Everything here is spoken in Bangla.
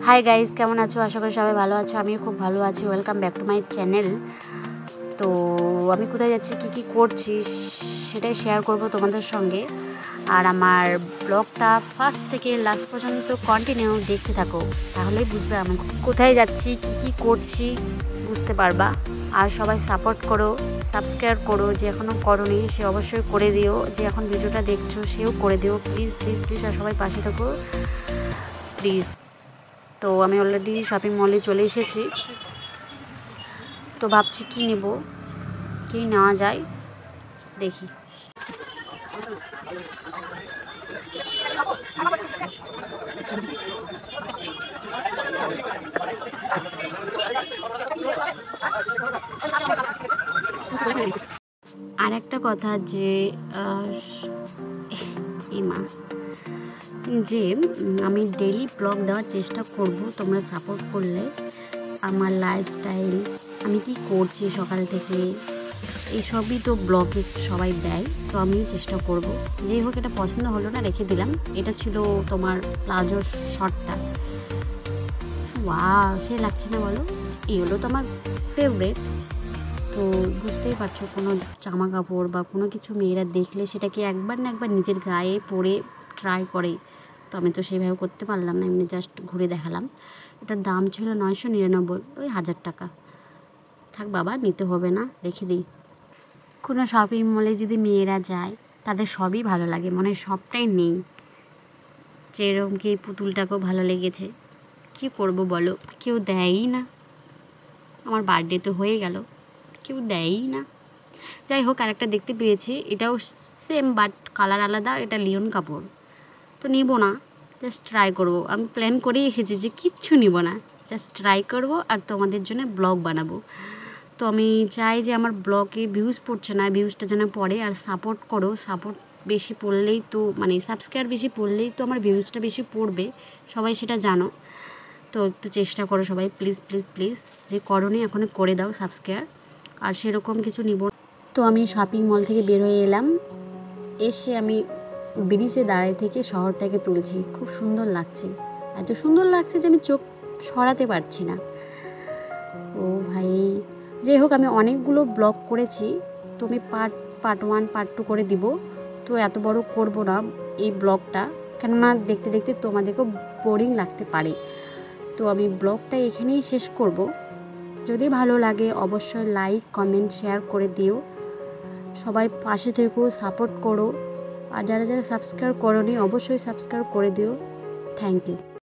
হাই গাইস, কেমন আছো? আশা করি সবাই ভালো আছো। আমিও খুব ভালো আছি। Welcome back to my channel. তো আমি কোথায় যাচ্ছি, কী করছি সেটাই শেয়ার করব তোমাদের সঙ্গে। আর আমার ব্লগটা ফার্স্ট থেকে লাস্ট পর্যন্ত কন্টিনিউ দেখতে থাকো, তাহলেই বুঝবে আমি কোথায় যাচ্ছি, কী করছি বুঝতে পারবা। আর সবাই সাপোর্ট করো, সাবস্ক্রাইব করো। যে এখনও করোনি সে অবশ্যই করে দিও, যে এখন ভিডিওটা দেখছো সেও করে দিও, প্লিজ প্লিজ প্লিজ। আর সবাই পাশে থাকো প্লিজ। তো আমি অলরেডি শপিং মলে চলে এসেছি। তো ভাবছি কী নেব, কী নেওয়া যায় দেখি। আর একটা কথা যে আমি ডেইলি ব্লগ দেওয়ার চেষ্টা করব। তোমরা সাপোর্ট করলে আমার লাইফস্টাইল, আমি কি করছি সকাল থেকে, এইসবই তো ব্লগে সবাই দেয়। তো আমিও চেষ্টা করব। যেই হোক, এটা পছন্দ হলো না, রেখে দিলাম। এটা ছিল তোমার প্লাজো শর্টটা। ওয়াও, সে লাগছে না বলো? এই হলো তো আমার ফেভারিট। তো বুঝতেই পারছো, কোনো জামা কাপড় বা কোনো কিছু মেয়েরা দেখলে সেটাকে একবার না একবার নিজের গায়ে পরে ট্রাই করে। তো আমি তো সেইভাবে করতে পারলাম না, এমনি জাস্ট ঘুরে দেখালাম। এটার দাম ছিল 999, ওই 1000 টাকা। থাক বাবা, নিতে হবে না, রেখে দিই। কোনো শপিং মলে যদি মেয়েরা যায়, তাদের সবই ভালো লাগে, মনে হয় সবটাই নেই। যেরকম কি এই পুতুলটাকেও ভালো লেগেছে, কী করব বলো, কেউ দেয়ই না। আমার বার্থডে তো হয়ে গেল, কেউ দেয়ই না। যাই হোক, আরেকটা দেখতে পেয়েছি, এটাও সেম বাট কালার আলাদা। এটা লিওন কাপড়। তো নিব না, জাস্ট ট্রাই করব। আমি প্ল্যান করেই এসেছি যে কিচ্ছু নিব না, জাস্ট ট্রাই করব আর তোমাদের জন্য ব্লগ বানাবো। তো আমি চাই যে আমার ব্লগে ভিউজ পড়ছে না, ভিউজটা যেন পড়ে। আর সাপোর্ট করো, সাপোর্ট বেশি পড়লেই তো, মানে সাবস্ক্রাইব বেশি পড়লেই তো আমার ভিউজটা বেশি পড়বে, সবাই সেটা জানো। তো একটু চেষ্টা করো সবাই, প্লিজ প্লিজ প্লিজ। যে করোনি এখনও করে দাও সাবস্ক্রাইব। আর সেরকম কিছু নিব। তো আমি শপিং মল থেকে বের হয়ে এলাম। এসে আমি ব্রিজে দাঁড়ায় থেকে শহরটাকে তুলছি। খুব সুন্দর লাগছে, এত সুন্দর লাগছে যে আমি চোখ সরাতে পারছি না। ও ভাই, যাই হোক, আমি অনেকগুলো ব্লগ করেছি। তো আমি পার্ট 1 পার্ট 2 করে দিব। তো এত বড় করব না এই ব্লগটা, কেননা দেখতে দেখতে তোমাদেরকেও বোরিং লাগতে পারে। তো আমি ব্লগটা এখানেই শেষ করব। যদি ভালো লাগে অবশ্যই লাইক, কমেন্ট, শেয়ার করে দিও। সবাই পাশে থেকো, সাপোর্ট করো। আর যারা যারা সাবস্ক্রাইব করোনি অবশ্যই সাবস্ক্রাইব করে দিও। Thank you.